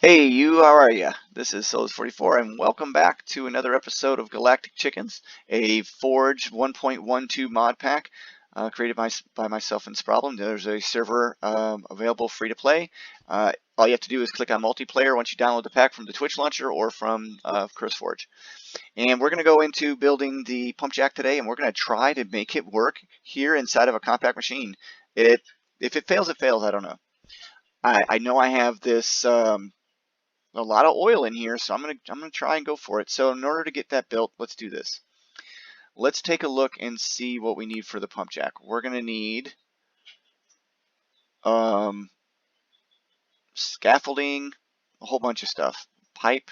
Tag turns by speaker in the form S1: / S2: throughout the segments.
S1: Hey, you, how are ya? This is Souls44, and welcome back to another episode of Galactic Chickens, a Forge 1.12 mod pack created by myself and Sprobblin. There's a server available free to play. All you have to do is click on multiplayer once you download the pack from the Twitch launcher or from CurseForge. And we're going to go into building the pump jack today, and we're going to try to make it work here inside of a compact machine. If it fails, it fails. I don't know. I know I have this. A lot of oil in here, so I'm gonna try and go for it. So in order to get that built, let's do this. Let's take a look and see what we need for the pump jack. We're gonna need scaffolding, a whole bunch of stuff, pipe.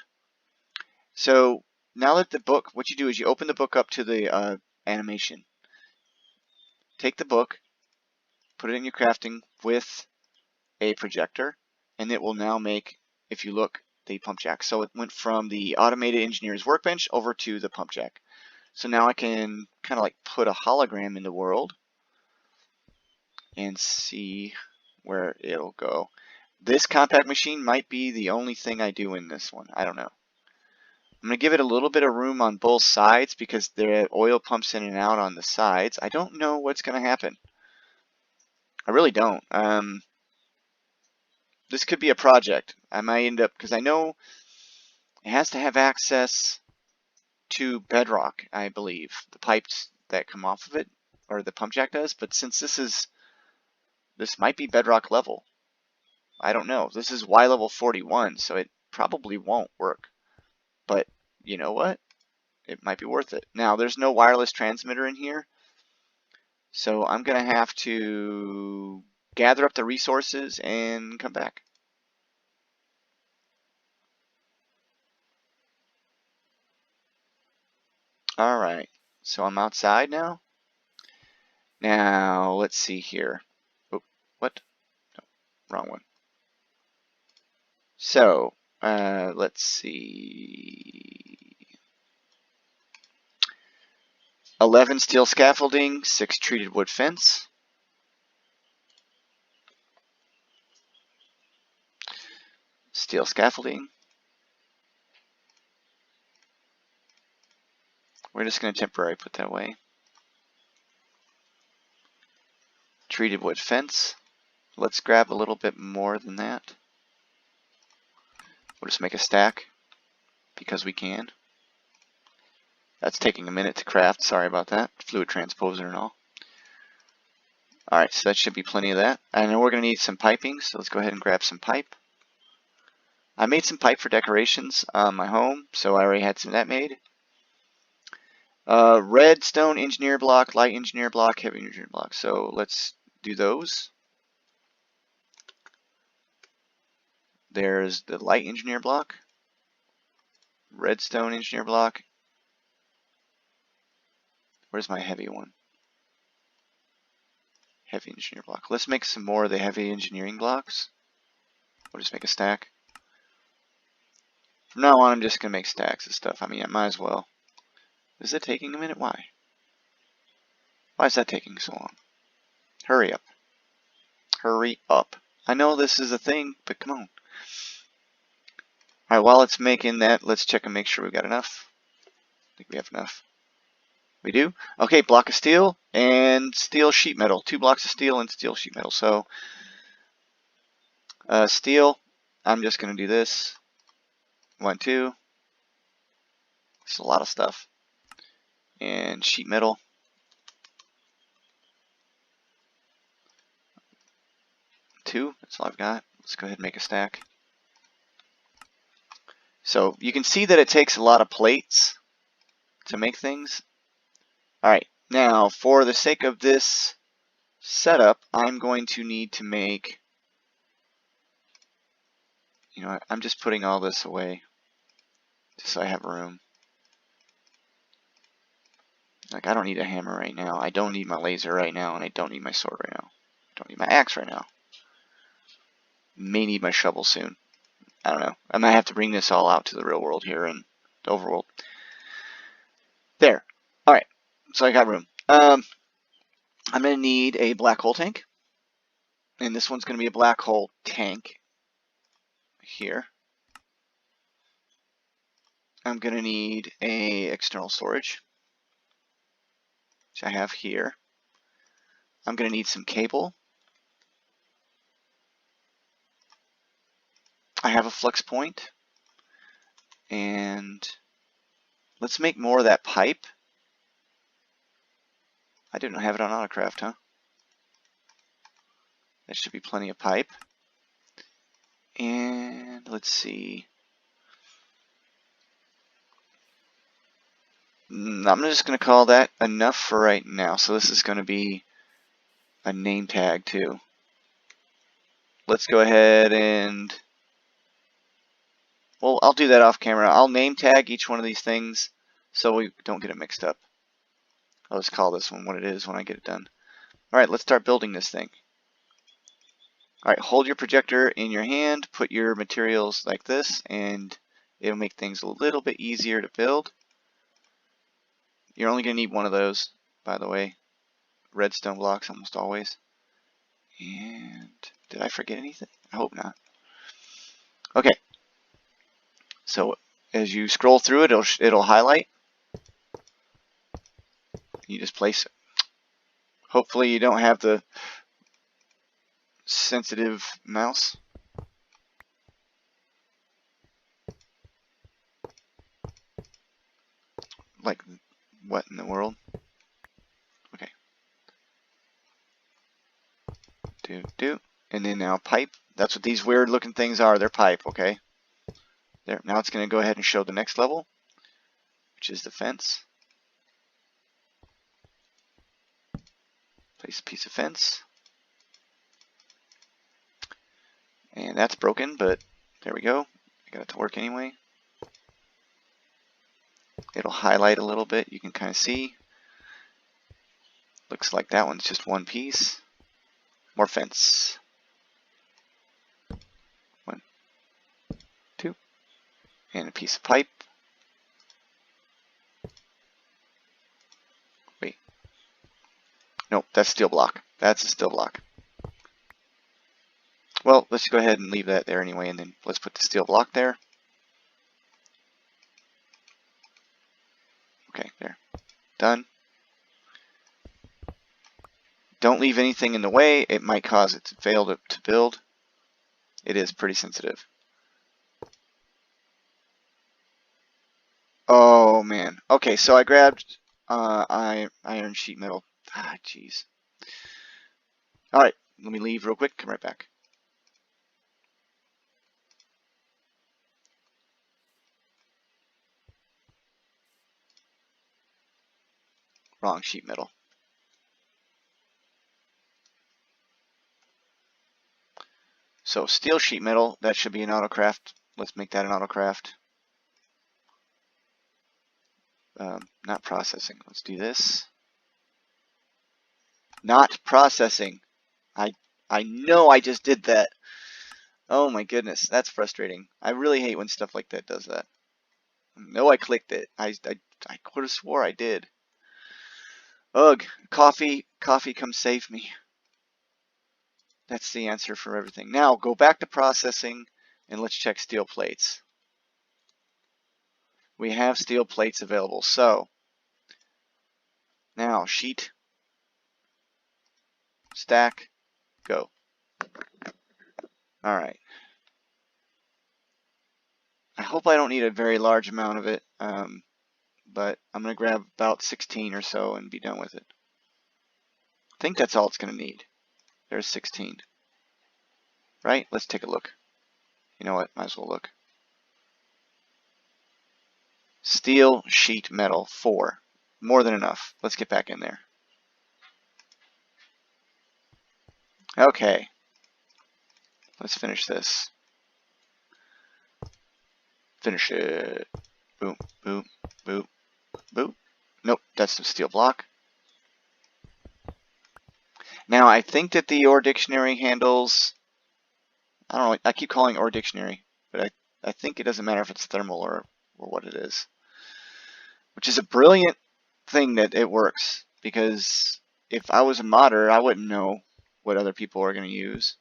S1: So now that the book, what you do is you open the book up to the animation. Take the book, put it in your crafting with a projector, and it will now make, if you look, the pump jack. So it went from the automated engineer's workbench over to the pump jack. So now I can kind of like put a hologram in the world and see where it'll go. This compact machine might be the only thing I do in this one. I don't know. I'm going to give it a little bit of room on both sides because the oil pumps in and out on the sides. I don't know what's going to happen. I really don't. This could be a project. I might end up, because I know it has to have access to bedrock, I believe. The pipes that come off of it, or the pump jack does, but since this might be bedrock level. I don't know. This is Y level 41, so it probably won't work. But you know what? It might be worth it. Now, there's no wireless transmitter in here, so I'm going to have to gather up the resources and come back. Alright, so I'm outside now. Now, let's see here. Oh, what? No, wrong one. So, let's see. 11 steel scaffolding, 6 treated wood fence. Steel scaffolding. We're just going to temporarily put that away. Treated wood fence. Let's grab a little bit more than that. We'll just make a stack because we can. That's taking a minute to craft. Sorry about that. Fluid transposer and all. Alright, so that should be plenty of that. I know we're going to need some piping, so let's go ahead and grab some pipe. I made some pipe for decorations on my home, so I already had some of that made. Redstone engineer block, light engineer block, heavy engineer block. So let's do those. There's the light engineer block, redstone engineer block. Where's my heavy one? Heavy engineer block. Let's make some more of the heavy engineering blocks. We'll just make a stack. From now on, I'm just going to make stacks of stuff. I mean, I might as well. Is it taking a minute? Why? Why is that taking so long? Hurry up. Hurry up. I know this is a thing, but come on. Alright, while it's making that, let's check and make sure we've got enough. I think we have enough. We do? Okay, block of steel and steel sheet metal. 2 blocks of steel and steel sheet metal. So, steel, I'm just going to do this. 1, 2. It's a lot of stuff. And sheet metal. 2, that's all I've got. Let's go ahead and make a stack. So you can see that it takes a lot of plates to make things. Alright, now for the sake of this setup, I'm going to need to make, you know, I'm just putting all this away just so I have room. Like, I don't need a hammer right now. I don't need my laser right now, and I don't need my sword right now. I don't need my axe right now. May need my shovel soon. I don't know. I might have to bring this all out to the real world here and the overworld. There. Alright. So I got room. I'm going to need a black hole tank. And this one's going to be a black hole tank here. I'm going to need a external storage, which I have here. I'm going to need some cable. I have a flux point. And let's make more of that pipe. I didn't have it on Autocraft, huh? That should be plenty of pipe. And let's see. I'm just going to call that enough for right now. So this is going to be a name tag too. Let's go ahead and, well, I'll do that off camera. I'll name tag each one of these things so we don't get it mixed up. I'll just call this one what it is when I get it done. Alright, let's start building this thing. Alright, hold your projector in your hand, put your materials like this, and it'll make things a little bit easier to build. You're only going to need one of those, by the way. Redstone blocks almost always. And did I forget anything? I hope not. Okay. So as you scroll through it, it'll highlight. You just place it. Hopefully you don't have the sensitive mouse. Like, what in the world? Okay. Do. And then now pipe. That's what these weird looking things are. They're pipe, okay? There. Now it's going to go ahead and show the next level, which is the fence. Place a piece of fence. And that's broken, but there we go. I got it to work anyway. It'll highlight a little bit. You can kind of see. Looks like that one's just one piece. More fence. 1, 2. And a piece of pipe. Wait. Nope, that's steel block. That's a steel block. Well, let's go ahead and leave that there anyway, and then let's put the steel block there. Okay, there. Done. Don't leave anything in the way. It might cause it to fail to build. It is pretty sensitive. Oh, man. Okay, so I grabbed iron sheet metal. Ah, jeez. Alright, let me leave real quick. Come right back. Wrong sheet metal. So steel sheet metal, that should be an autocraft. Let's make that an autocraft. Not processing. Let's do this. Not processing. I know I just did that. Oh my goodness, that's frustrating. I really hate when stuff like that does that. I know I clicked it. I could have swore I did. Ugh, coffee, come save me. That's the answer for everything. Now go back to processing and let's check steel plates. We have steel plates available. So now sheet, stack, go. Alright. I hope I don't need a very large amount of it, but I'm going to grab about 16 or so and be done with it. I think that's all it's going to need. There's 16. Right? Let's take a look. You know what? Might as well look. Steel sheet metal 4. More than enough. Let's get back in there. Okay. Let's finish this. Finish it. Boom, boom, boom, boom. Nope, that's some steel block. Now I think that the OR dictionary handles, I don't know, I keep calling it OR dictionary, but I think it doesn't matter if it's thermal or what it is. Which is a brilliant thing that it works, because if I was a modder, I wouldn't know what other people are going to use.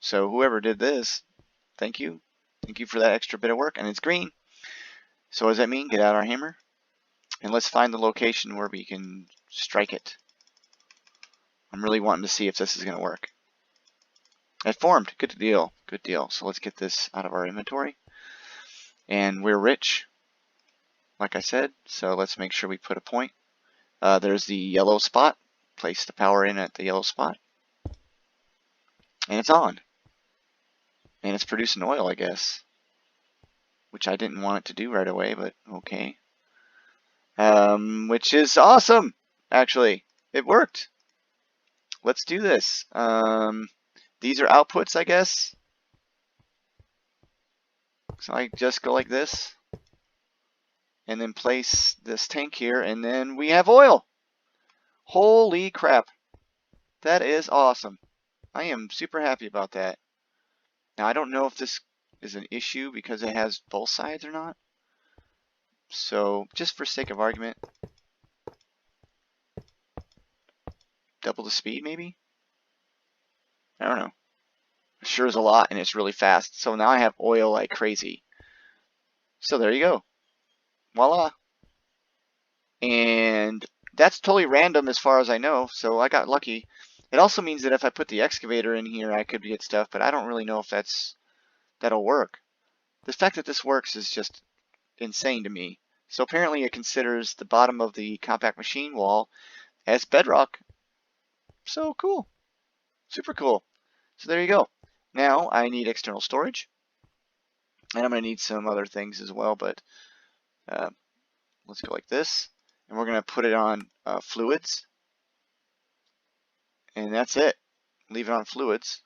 S1: So whoever did this, thank you. Thank you for that extra bit of work, and it's green. So what does that mean? Get out our hammer and let's find the location where we can strike it. I'm really wanting to see if this is going to work. It formed. Good deal. Good deal. So let's get this out of our inventory. And we're rich, like I said. So let's make sure we put a point. There's the yellow spot. Place the power in at the yellow spot. And it's on. And it's producing oil, I guess. Which I didn't want it to do right away, but okay. Which is awesome, actually. It worked. Let's do this. These are outputs, I guess. So I just go like this. And then place this tank here, and then we have oil. Holy crap. That is awesome. I am super happy about that. Now, I don't know if this is an issue because it has both sides or not. So, just for sake of argument, double the speed maybe? I don't know. It sure is a lot and it's really fast. So now I have oil like crazy. So there you go. Voila. And that's totally random as far as I know, so I got lucky. It also means that if I put the excavator in here, I could get stuff, but I don't really know if that'll work. The fact that this works is just insane to me. So apparently it considers the bottom of the compact machine wall as bedrock. So cool. Super cool. So there you go. Now I need external storage. And I'm going to need some other things as well, but let's go like this. And we're going to put it on fluids. And that's it. Leave it on fluids.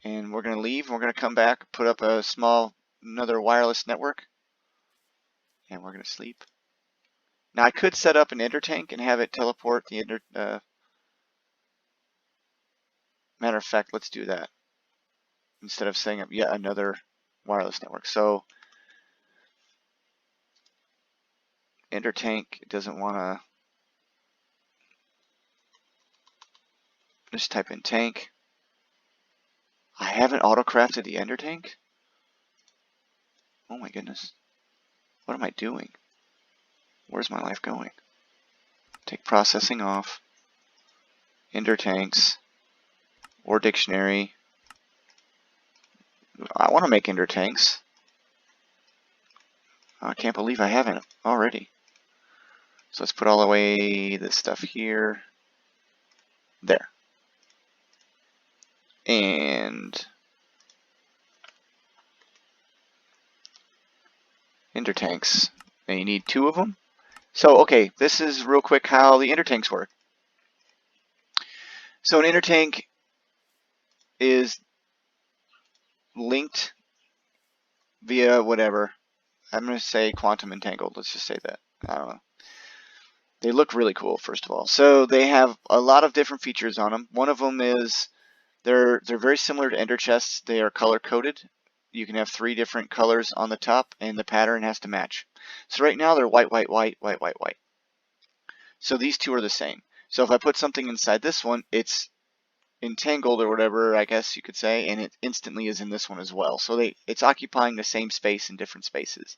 S1: And we're going to leave. We're going to come back, put up another wireless network. And we're going to sleep. Now I could set up an ender tank and have it teleport the ender. Matter of fact, let's do that. Instead of setting up yet another wireless network. So ender tank doesn't want to. Just type in tank. I haven't auto-crafted the ender tank. Oh my goodness. What am I doing? Where's my life going? Take processing off. Ender tanks. Or dictionary. I want to make ender tanks. I can't believe I haven't already. So let's put all the way this stuff here. There. And ender tanks. And you need 2 of them. So, okay, this is real quick how the ender tanks work. So an ender tank is linked via whatever. I'm going to say quantum entangled. Let's just say that. I don't know. They look really cool, first of all. So they have a lot of different features on them. One of them is they're very similar to ender chests. They are color coded. You can have 3 different colors on the top, and the pattern has to match. So right now they're white, white, white, white, white, white. So these 2 are the same. So if I put something inside this one, it's entangled or whatever, I guess you could say, and it instantly is in this one as well. So it's occupying the same space in different spaces.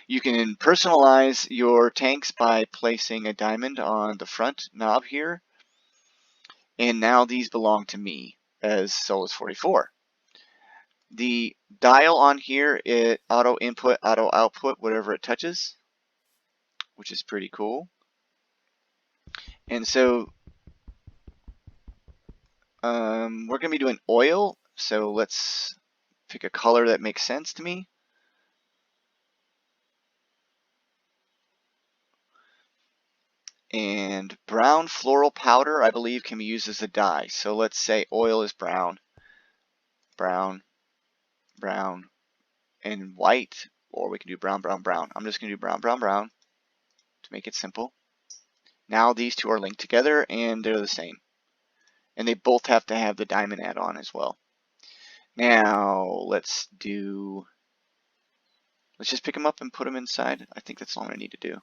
S1: You can personalize your tanks by placing a diamond on the front knob here. And now these belong to me as Solus44. The dial on here, it auto input, auto output, whatever it touches, which is pretty cool. And so we're going to be doing oil, so let's pick a color that makes sense to me. And brown floral powder, I believe, can be used as a dye. So let's say oil is brown, brown, brown, and white, or we can do brown, brown, brown. I'm just going to do brown, brown, brown to make it simple. Now these 2 are linked together, and they're the same. And they both have to have the diamond add-on as well. Now let's just pick them up and put them inside. I think that's all I need to do.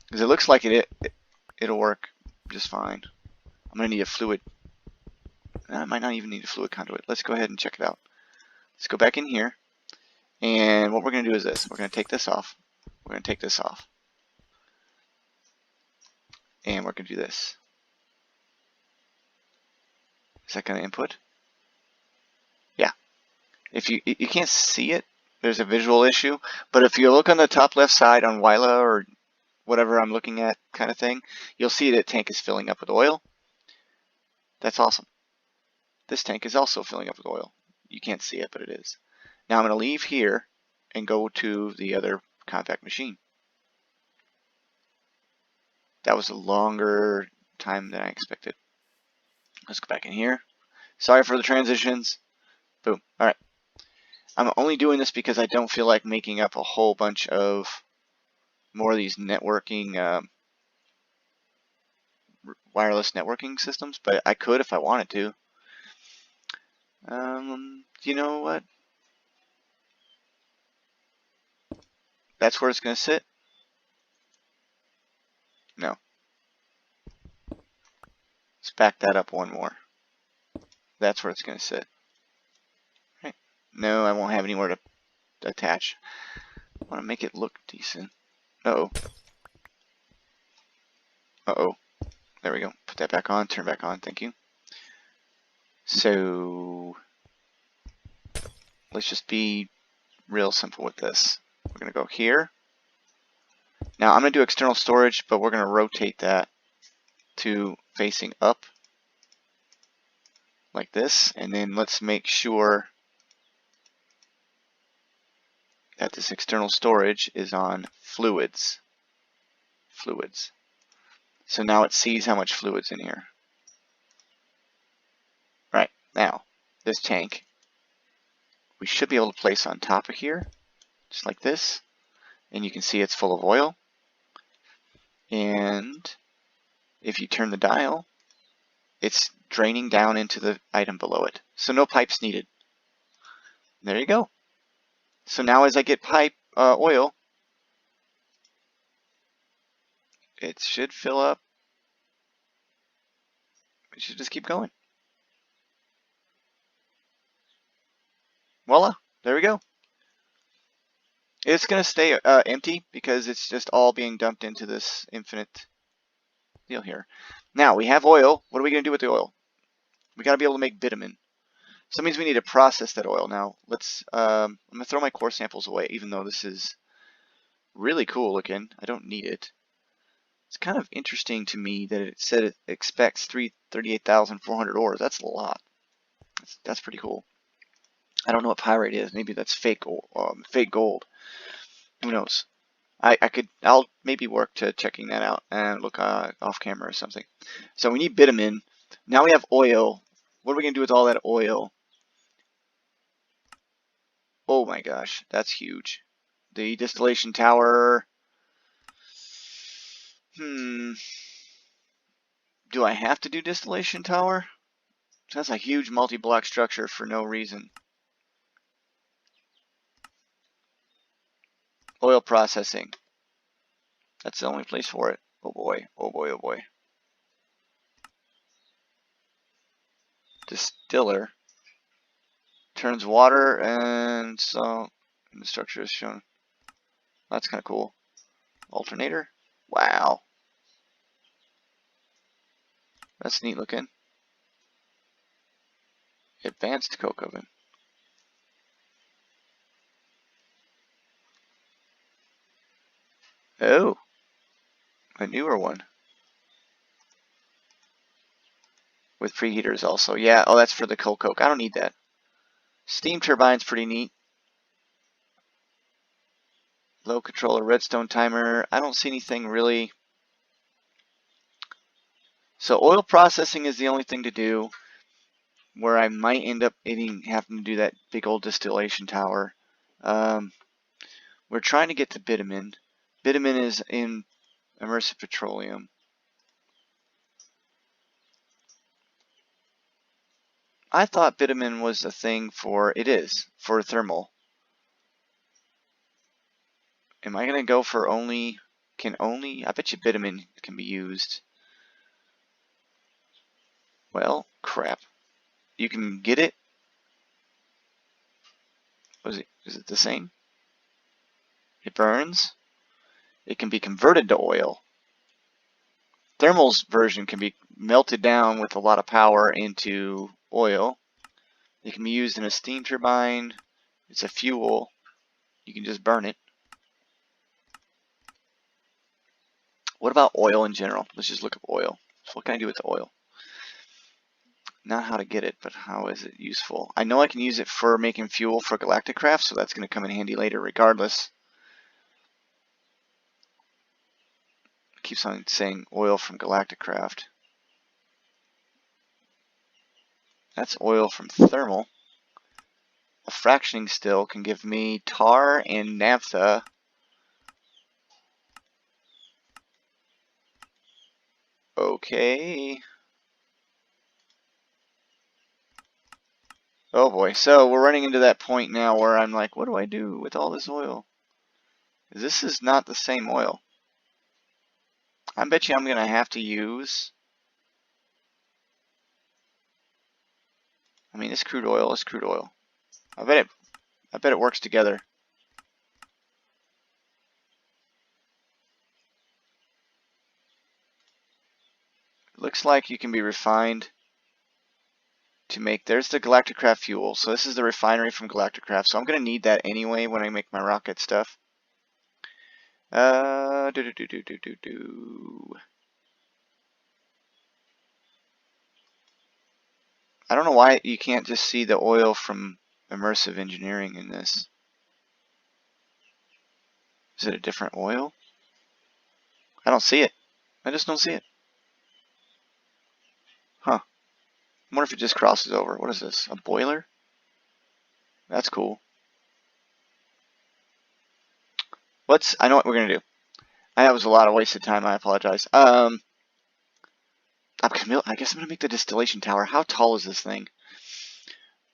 S1: Because it looks like it'll work just fine. I'm going to need a fluid. I might not even need a fluid conduit. Let's go ahead and check it out. Let's go back in here. And what we're going to do is this. We're going to take this off. We're going to take this off. And we're going to do this. Is that going to input? Yeah. If you can't see it, there's a visual issue. But if you look on the top left side on Wyla or whatever I'm looking at kind of thing, you'll see that tank is filling up with oil. That's awesome. This tank is also filling up with oil. You can't see it, but it is. Now I'm going to leave here and go to the other compact machine. That was a longer time than I expected. Let's go back in here. Sorry for the transitions. Boom. All right. I'm only doing this because I don't feel like making up a whole bunch of more of these networking, wireless networking systems, but I could if I wanted to. You know what? That's where it's going to sit? No. Let's back that up one more. That's where it's going to sit. Right. No, I won't have anywhere to attach. I want to make it look decent. Uh-oh. Uh-oh. There we go. Put that back on. Turn back on. Thank you. So let's just be real simple with this. We're going to go here. Now I'm going to do external storage, but we're going to rotate that to facing up like this. And then let's make sure that this external storage is on fluids. Fluids. So now it sees how much fluid's in here. Right, now this tank we should be able to place on top of here, just like this. And you can see it's full of oil. And if you turn the dial, it's draining down into the item below it. So no pipes needed. There you go. So now as I get oil, it should fill up. It should just keep going. Voila, there we go. It's going to stay empty because it's just all being dumped into this infinite deal here. Now we have oil. What are we going to do with the oil? We got to be able to make bitumen. So that means we need to process that oil. Now let's. I'm going to throw my core samples away, even though this is really cool looking. I don't need it. It's kind of interesting to me that it said it expects 38,400 ores. That's a lot. That's pretty cool. I don't know what pyrite is. Maybe that's fake gold. Who knows? I'll maybe work to checking that out and look off camera or something. So we need bitumen. Now we have oil. What are we gonna do with all that oil? Oh my gosh, that's huge. The distillation tower. Do I have to do distillation tower? That's a huge multi-block structure for no reason. Oil processing. That's the only place for it. Oh boy, oh boy, oh boy. Distiller. Turns water and salt. And the structure is shown. That's kind of cool. Alternator. Wow. That's neat looking. Advanced coke oven. Oh. A newer one. With preheaters also. Yeah, oh, that's for the coal coke. I don't need that. Steam turbine's pretty neat. Low controller, redstone timer. I don't see anything really. So oil processing is the only thing to do where I might end up having to do that big old distillation tower. We're trying to get to bitumen. Bitumen is in Immersive Petroleum. I thought bitumen was a thing for, it is, for thermal. Am I going to go for only, I bet you bitumen can be used. Well, crap. You can get it. What is it? Is it the same? It burns. It can be converted to oil. Thermal's version can be melted down with a lot of power into oil. It can be used in a steam turbine. It's a fuel. You can just burn it. What about oil in general? Let's just look up oil. So what can I do with the oil? Not how to get it, but how is it useful? I know I can use it for making fuel for Galactic craft, so that's going to come in handy later regardless. It keeps on saying oil from Galactic craft. That's oil from thermal. A fractioning still can give me tar and naphtha. Okay. Oh boy, so we're running into that point now where I'm like, what do I do with all this oil? This is not the same oil. I bet you I'm going to have to use... I mean, it's crude oil, it's crude oil. I bet it works together. It looks like you can be refined to make, there's the Galactic craft fuel. So this is the refinery from Galactic craft. So I'm going to need that anyway when I make my rocket stuff. I don't know why you can't just see the oil from Immersive engineering in this. Is it a different oil? I don't see it. I just don't see it. Huh. I wonder if it just crosses over. What is this? A boiler? That's cool. I know what we're going to do. That was a lot of wasted time. I apologize. I guess I'm going to make the distillation tower. How tall is this thing?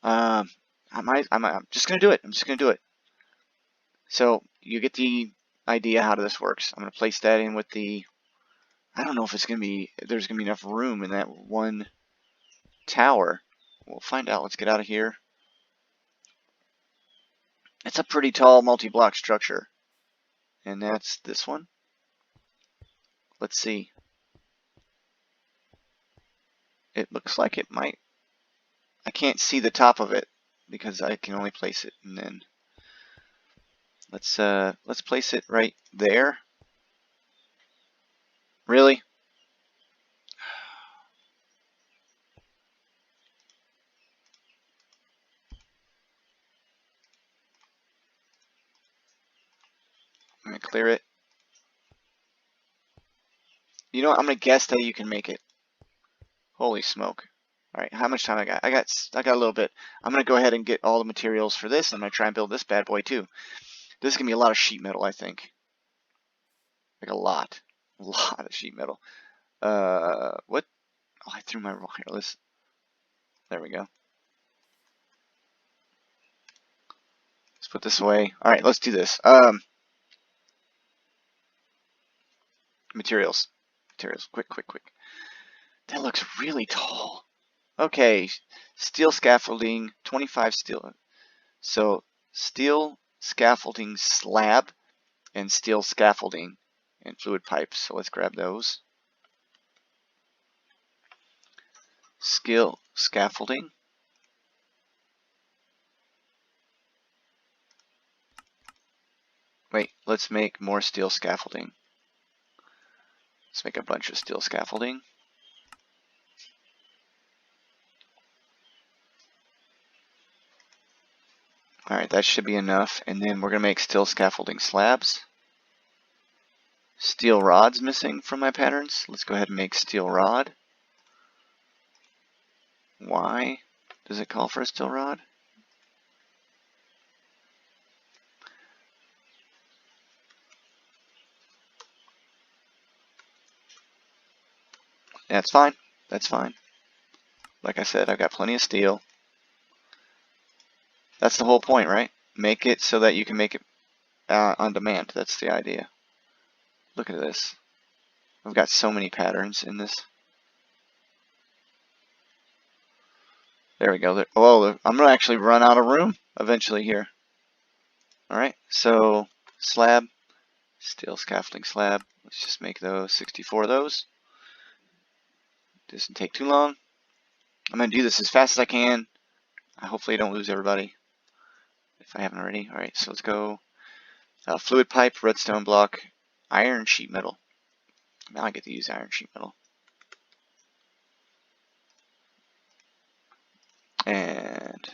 S1: I'm just going to do it. I'm just going to do it. So you get the idea how this works. I'm going to place that in with the... I don't know if it's going to be... There's going to be enough room in that one tower. We'll find out. Let's get out of here. It's a pretty tall multi-block structure. And that's this one. Let's see. It looks like it might... I can't see the top of it because I can only place it. And then let's place it right there. Really? I'm going to clear it. You know what? I'm going to guess that you can make it. Holy smoke. Alright, how much time I got? I got a little bit. I'm going to go ahead and get all the materials for this. I'm going to try and build this bad boy too. This is going to be a lot of sheet metal, I think. Like a lot. A lot of sheet metal. What? Oh, I threw my wireless. There we go. Let's put this away. Alright, let's do this. Materials. Quick. That looks really tall. Okay, steel scaffolding, 25 steel. So, steel scaffolding slab and steel scaffolding and fluid pipes. So let's grab those. Steel scaffolding. Wait, let's make more steel scaffolding. Let's make a bunch of steel scaffolding. Alright, that should be enough. And then we're going to make steel scaffolding slabs. Steel rod's missing from my patterns. Let's go ahead and make steel rod. Why does it call for a steel rod? That's fine. That's fine. Like I said, I've got plenty of steel. That's the whole point, right? Make it so that you can make it on demand. That's the idea. Look at this. I've got so many patterns in this. There we go. Oh, I'm going to actually run out of room eventually here. Alright, so slab, steel scaffolding slab. Let's just make those 64 of those. Doesn't take too long. I'm going to do this as fast as I can. Hopefully I don't lose everybody if I haven't already. Alright, so let's go. Fluid pipe, redstone block, iron sheet metal. Now I get to use iron sheet metal. And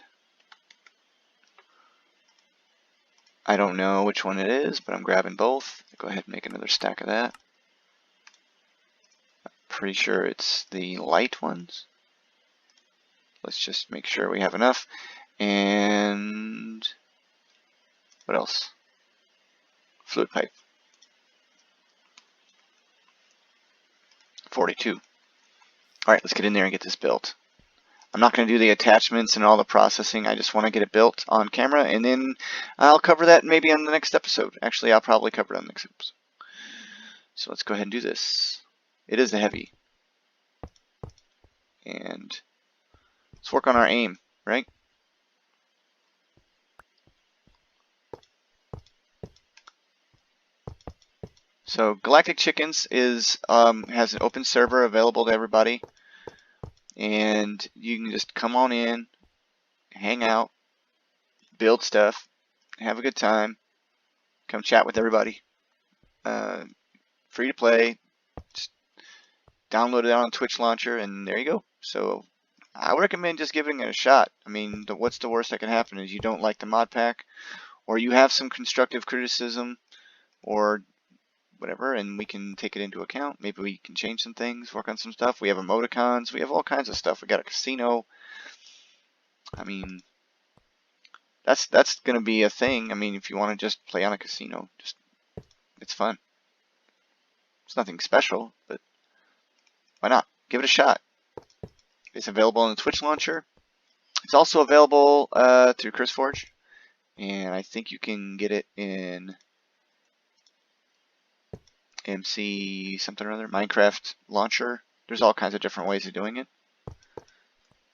S1: I don't know which one it is, but I'm grabbing both. Go ahead and make another stack of that. I'm pretty sure it's the light ones. Let's just make sure we have enough. And what else? Fluid pipe. 42. Alright, let's get in there and get this built. I'm not going to do the attachments and all the processing. I just want to get it built on camera, and then I'll cover that maybe on the next episode. Actually, I'll probably cover it on the next episode. So let's go ahead and do this. It is a heavy. And let's work on our aim, right? So Galactic Chickens is has an open server available to everybody. And you can just come on in, hang out, build stuff, have a good time, come chat with everybody. Free to play. Just download it on Twitch launcher, and there you go. So I would recommend just giving it a shot. I mean, what's the worst that can happen is you don't like the mod pack, or you have some constructive criticism, or whatever, and we can take it into account. Maybe we can change some things, work on some stuff. We have emoticons, we have all kinds of stuff. We got a casino. I mean, that's going to be a thing. I mean, if you want to just play on a casino, it's fun. It's nothing special, but why not? Give it a shot. It's available on the Twitch launcher. It's also available through CurseForge, and I think you can get it in MC something or other, Minecraft launcher. There's all kinds of different ways of doing it.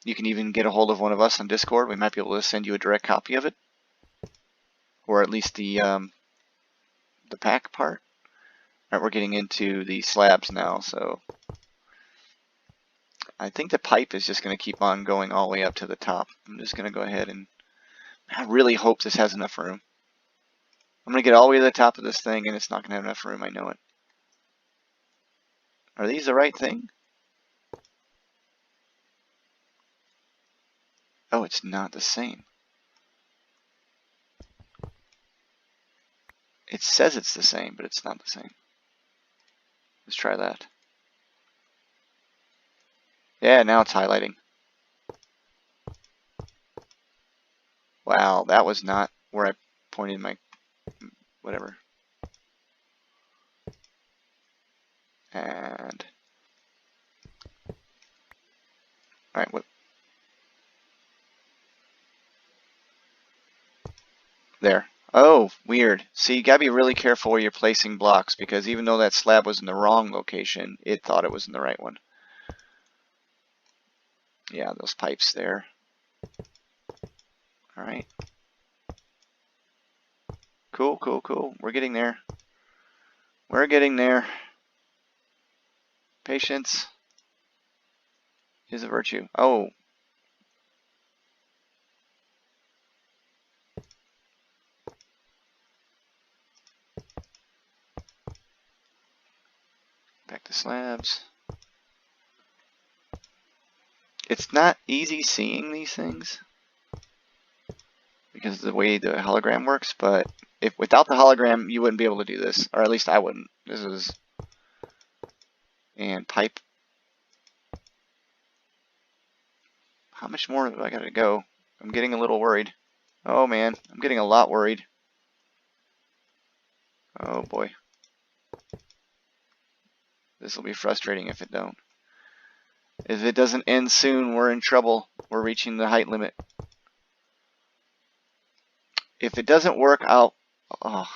S1: You can even get a hold of one of us on Discord. We might be able to send you a direct copy of it, or at least the pack part. All right, we're getting into the slabs now, so I think the pipe is just going to keep on going all the way up to the top. I'm just going to go ahead and I really hope this has enough room. I'm going to get all the way to the top of this thing, and it's not going to have enough room. I know it. Are these the right thing? Oh, it's not the same. It says it's the same, but it's not the same. Let's try that. Yeah, now it's highlighting. Wow, that was not where I pointed my whatever. And alright, what? There. Oh, weird. See, you gotta be really careful where you're placing blocks, because even though that slab was in the wrong location, it thought it was in the right one. Yeah, those pipes there. Alright. Cool, cool, cool. We're getting there. We're getting there. Patience is a virtue. Oh. Back to slabs. It's not easy seeing these things because of the way the hologram works, but if without the hologram you wouldn't be able to do this, or at least I wouldn't. This is and pipe. How much more do I gotta go? I'm getting a little worried. Oh man, I'm getting a lot worried. Oh boy. This will be frustrating if it don't. If it doesn't end soon, we're in trouble. We're reaching the height limit. If it doesn't work, I'll... Oh,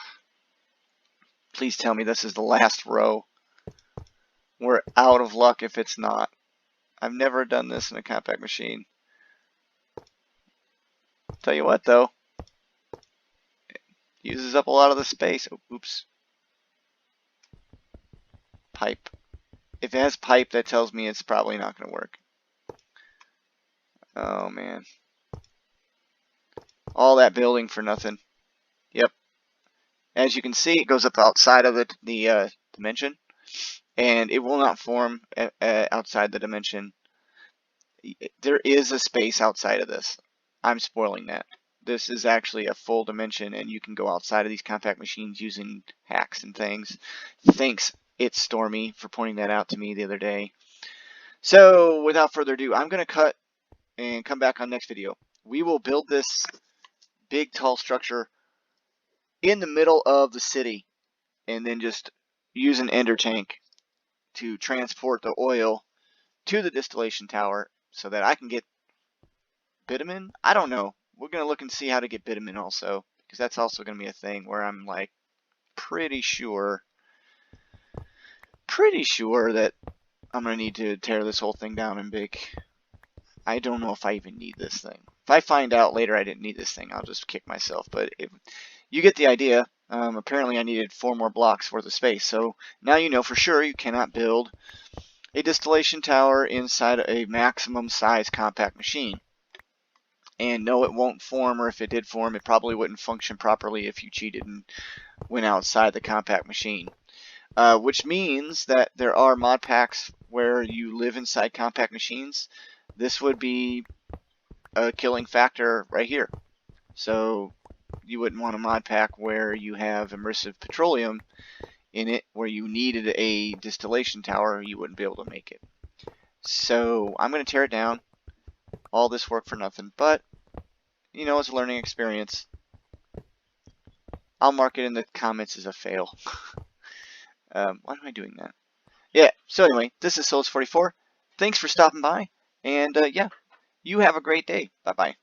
S1: please tell me this is the last row. We're out of luck if it's not. I've never done this in a compact machine. Tell you what though. Uses up a lot of the space. Oh, oops. Pipe. If it has pipe, that tells me it's probably not going to work. Oh, man. All that building for nothing. Yep. As you can see, it goes up outside of the dimension, and it will not form outside the dimension. There is a space outside of this. I'm spoiling that. This is actually a full dimension, and you can go outside of these compact machines using hacks and things. Thanks, iTstorMy, for pointing that out to me the other day. So, without further ado, I'm going to cut and come back on next video. We will build this big, tall structure in the middle of the city, and then just use an ender tank to transport the oil to the distillation tower so that I can get bitumen. I don't know. We're going to look and see how to get bitumen also, because that's also going to be a thing where I'm like pretty sure that I'm going to need to tear this whole thing down and big. I don't know if I even need this thing. If I find out later I didn't need this thing, I'll just kick myself. But you get the idea. Apparently I needed 4 more blocks worth of space. So now you know for sure you cannot build a distillation tower inside a maximum size compact machine. And no, it won't form, or if it did form, it probably wouldn't function properly if you cheated and went outside the compact machine. Which means that there are mod packs where you live inside compact machines. This would be a killing factor right here. So you wouldn't want a mod pack where you have immersive petroleum in it, where you needed a distillation tower. You wouldn't be able to make it. So I'm going to tear it down. All this work for nothing, but you know, it's a learning experience. I'll mark it in the comments as a fail. Why am I doing that? Yeah, so anyway, this is Souls44. Thanks for stopping by, and yeah, you have a great day. Bye-bye.